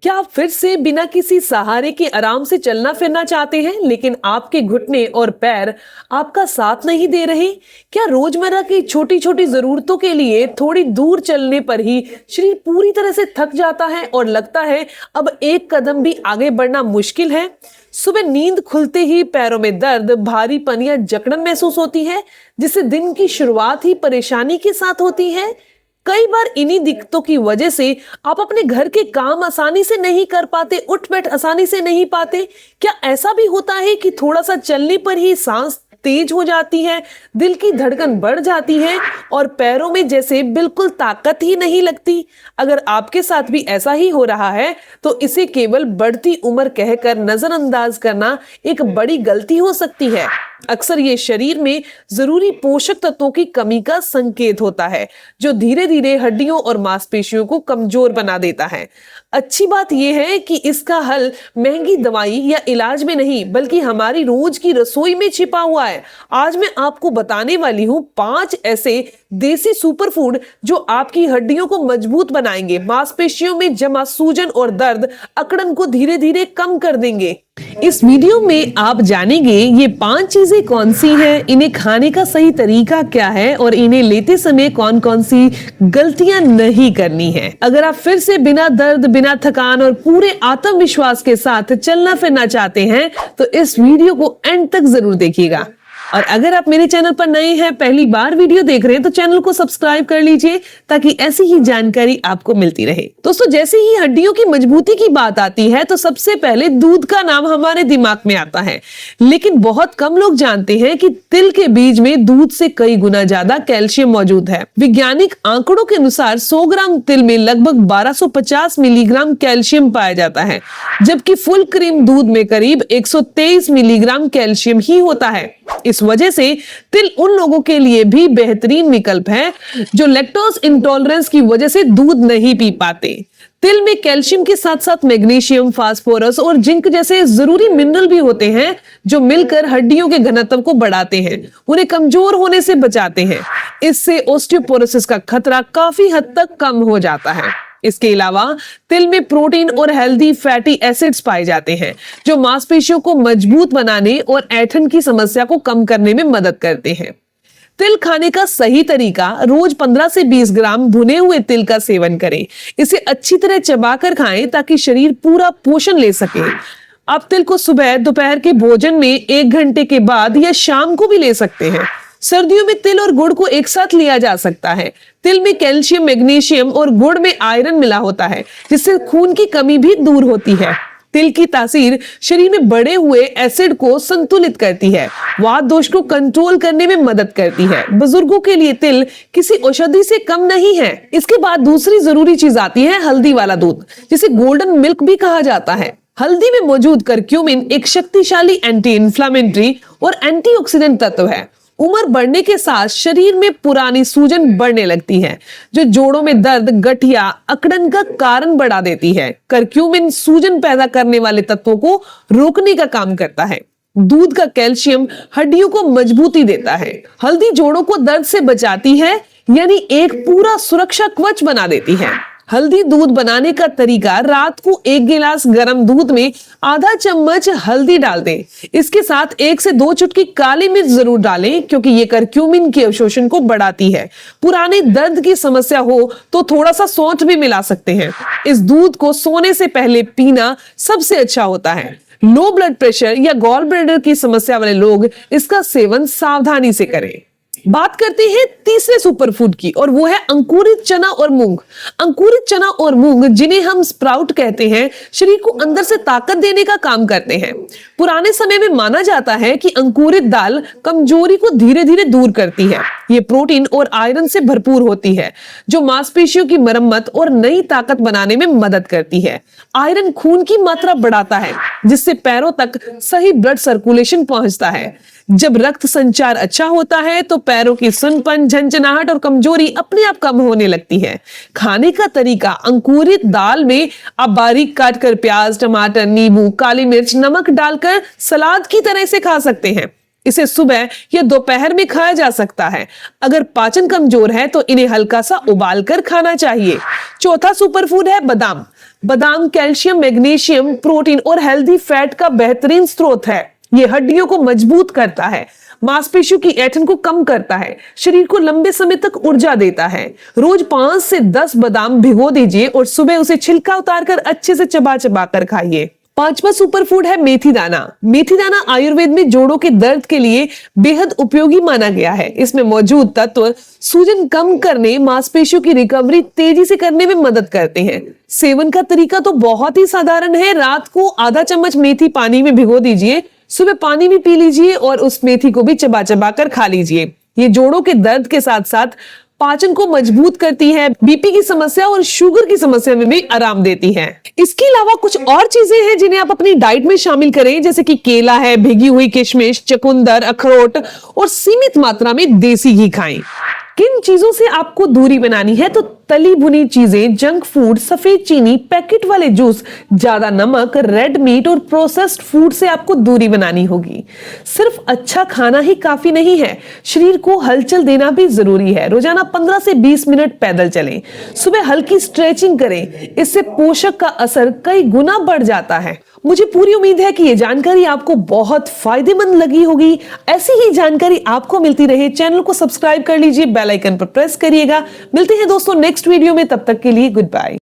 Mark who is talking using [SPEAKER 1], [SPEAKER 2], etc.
[SPEAKER 1] क्या आप फिर से बिना किसी सहारे के आराम से चलना फिरना चाहते हैं, लेकिन आपके घुटने और पैर आपका साथ नहीं दे रहे? क्या रोजमर्रा की छोटी छोटी जरूरतों के लिए थोड़ी दूर चलने पर ही शरीर पूरी तरह से थक जाता है और लगता है अब एक कदम भी आगे बढ़ना मुश्किल है? सुबह नींद खुलते ही पैरों में दर्द, भारीपन या जकड़न महसूस होती है, जिससे दिन की शुरुआत ही परेशानी के साथ होती है। कई बार इन्हीं दिक्कतों की वजह से आप अपने घर के काम आसानी से नहीं कर पाते, उठ बैठ आसानी से नहीं पाते। क्या ऐसा भी होता है कि थोड़ा सा चलने पर ही सांस तेज हो जाती है, दिल की धड़कन बढ़ जाती है और पैरों में जैसे बिल्कुल ताकत ही नहीं लगती? अगर आपके साथ भी ऐसा ही हो रहा है तो इसे केवल बढ़ती उम्र कहकर नजरअंदाज करना एक बड़ी गलती हो सकती है। अक्सर ये शरीर में जरूरी पोषक तत्वों की कमी का संकेत होता है, जो धीरे धीरे हड्डियों और मांसपेशियों को कमजोर बना देता है। अच्छी बात यह है कि इसका हल महंगी दवाई या इलाज में नहीं, बल्कि हमारी रोज की रसोई में छिपा हुआ है। आज मैं आपको बताने वाली हूँ 5 ऐसे देसी सुपरफूड जो आपकी हड्डियों को मजबूत बनाएंगे, मांसपेशियों में जमा सूजन और दर्द, अकड़न को धीरे धीरे कम कर देंगे। इस वीडियो में आप जानेंगे ये 5 चीजें कौन सी हैं, इन्हें खाने का सही तरीका क्या है और इन्हें लेते समय कौन कौन सी गलतियां नहीं करनी है। अगर आप फिर से बिना दर्द, बिना थकान और पूरे आत्मविश्वास के साथ चलना फिरना चाहते हैं तो इस वीडियो को एंड तक जरूर देखिएगा। और अगर आप मेरे चैनल पर नए हैं, पहली बार वीडियो देख रहे हैं, तो चैनल को सब्सक्राइब कर लीजिए ताकि ऐसी ही जानकारी आपको मिलती रहे। दोस्तों, जैसे ही हड्डियों की मजबूती की बात आती है तो सबसे पहले दूध का नाम हमारे दिमाग में आता है, लेकिन बहुत कम लोग जानते हैं कि तिल के बीज में दूध से कई गुना ज्यादा कैल्शियम मौजूद है। वैज्ञानिक आंकड़ों के अनुसार 100 ग्राम तिल में लगभग 1250 मिलीग्राम कैल्शियम पाया जाता है, जबकि फुल क्रीम दूध में करीब 123 मिलीग्राम कैल्शियम ही होता है। इस वजह से तिल उन लोगों के लिए भी बेहतरीन विकल्प है जो लैक्टोज इंटॉलरेंस की वजह से दूध नहीं पी पाते। तिल में कैल्शियम के साथ साथ मैग्नीशियम, फास्फोरस और जिंक जैसे जरूरी मिनरल भी होते हैं, जो मिलकर हड्डियों के घनत्व को बढ़ाते हैं, उन्हें कमजोर होने से बचाते हैं। इससे ऑस्टियोपोरोसिस का खतरा काफी हद तक कम हो जाता है। इसके अलावा तिल में प्रोटीन और हेल्दी फैटी एसिड्स पाए जाते हैं, जो मांसपेशियों को मजबूत बनाने और ऐंठन की समस्या को कम करने में मदद करते हैं। तिल खाने का सही तरीका: रोज 15 से 20 ग्राम भुने हुए तिल का सेवन करें। इसे अच्छी तरह चबाकर खाएं ताकि शरीर पूरा पोषण ले सके। आप तिल को सुबह, दोपहर के भोजन में 1 घंटे के बाद या शाम को भी ले सकते हैं। सर्दियों में तिल और गुड़ को एक साथ लिया जा सकता है। तिल में कैल्शियम, मैग्नीशियम और गुड़ में आयरन मिला होता है, जिससे खून की कमी भी दूर होती है। तिल की तासीर शरीर में बढ़े हुए एसिड को संतुलित करती है, वात दोष को कंट्रोल करने में मदद करती है। बुजुर्गों के लिए तिल किसी औषधि से कम नहीं है। इसके बाद दूसरी जरूरी चीज आती है हल्दी वाला दूध, जिसे गोल्डन मिल्क भी कहा जाता है। हल्दी में मौजूद करक्यूमिन एक शक्तिशाली एंटी इंफ्लेमेटरी और एंटीऑक्सीडेंट तत्व है। उम्र बढ़ने के साथ शरीर में पुरानी सूजन बढ़ने लगती है, जो जोड़ों में दर्द, गठिया, अकड़न का कारण बढ़ा देती है। करक्यूमिन सूजन पैदा करने वाले तत्वों को रोकने का काम करता है। दूध का कैल्शियम हड्डियों को मजबूती देता है। हल्दी जोड़ों को दर्द से बचाती है, यानी एक पूरा सुरक्षा कवच बना देती है। हल्दी दूध बनाने का तरीका: रात को 1 गिलास गर्म दूध में आधा चम्मच हल्दी डाल दें। इसके साथ 1 से 2 चुटकी काली मिर्च जरूर डालें, क्योंकि ये करक्यूमिन के अवशोषण को बढ़ाती है। पुराने दर्द की समस्या हो तो थोड़ा सा सौंठ भी मिला सकते हैं। इस दूध को सोने से पहले पीना सबसे अच्छा होता है। लो ब्लड प्रेशर या गॉल ब्लैडर की समस्या वाले लोग इसका सेवन सावधानी से करें। बात करते हैं तीसरे सुपरफूड की, और वो है अंकुरित चना और मूंग। अंकुरित चना और मूंग, जिन्हें हम स्प्राउट कहते हैं, शरीर को अंदर से ताकत देने का काम करते हैं। पुराने समय में माना जाता है कि अंकुरित दाल कमजोरी को धीरे धीरे दूर करती है। ये प्रोटीन और आयरन से भरपूर होती है, जो मांसपेशियों की मरम्मत और नई ताकत बनाने में मदद करती है। आयरन खून की मात्रा बढ़ाता है, जिससे पैरों तक सही ब्लड सर्कुलेशन पहुंचता है। जब रक्त संचार अच्छा होता है तो पैरों की सुनपन, झंझनाहट और कमजोरी अपने आप कम होने लगती है। खाने का तरीका: अंकुरित दाल में आप बारीक काटकर प्याज, टमाटर, नींबू, काली मिर्च, नमक डालकर सलाद की तरह से खा सकते हैं। इसे सुबह या दोपहर में खाया जा सकता है। अगर पाचन कमजोर है तो इन्हें हल्का सा उबाल कर खाना चाहिए। चौथा सुपरफूड है बादाम। बादाम कैल्शियम, मैग्नीशियम, प्रोटीन और हेल्दी फैट का बेहतरीन स्रोत है। ये हड्डियों को मजबूत करता है, मांसपेशियों की ऐंठन को कम करता है, शरीर को लंबे समय तक ऊर्जा देता है। रोज 5 से 10 बादाम भिगो दीजिए और सुबह उसे छिलका उतारकर अच्छे से चबा चबा कर खाइए। 5वां सुपर फूड है मेथी दाना। मेथी दाना आयुर्वेद में जोड़ों के दर्द के लिए बेहद उपयोगी माना गया है। इसमें मौजूद तत्व सूजन कम करने, मांसपेशियों की रिकवरी तेजी से करने में मदद करते हैं। सेवन का तरीका तो बहुत ही साधारण है। रात को आधा चम्मच मेथी पानी में भिगो दीजिए, सुबह पानी भी पी लीजिए और उस मेथी को भी चबा चबा कर खा लीजिए। ये जोड़ों के दर्द के साथ साथ पाचन को मजबूत करती है, बीपी की समस्या और शुगर की समस्या में भी आराम देती है। इसके अलावा कुछ और चीजें हैं जिन्हें आप अपनी डाइट में शामिल करें, जैसे कि केला है, भिगी हुई किशमिश, चुकंदर, अखरोट और सीमित मात्रा में देसी घी खाएं। किन चीजों से आपको दूरी बनानी है? तो तली भुनी चीजें, जंक फूड, सफेद चीनी, पैकेट वाले जूस, ज्यादा नमक, रेड मीट और प्रोसेस्ड फूड से आपको दूरी बनानी होगी। सिर्फ अच्छा खाना ही काफी नहीं है, शरीर को हलचल देना भी जरूरी है। रोजाना 15 से 20 मिनट पैदल चलें, सुबह हल्की स्ट्रेचिंग करें, इससे पोषक का असर कई गुना बढ़ जाता है। मुझे पूरी उम्मीद है कि ये जानकारी आपको बहुत फायदेमंद लगी होगी। ऐसी ही जानकारी आपको मिलती रहे, चैनल को सब्सक्राइब कर लीजिए, बेल आइकन पर प्रेस करिएगा। मिलते हैं दोस्तों नेक्स्ट वीडियो में, तब तक के लिए गुड बाय।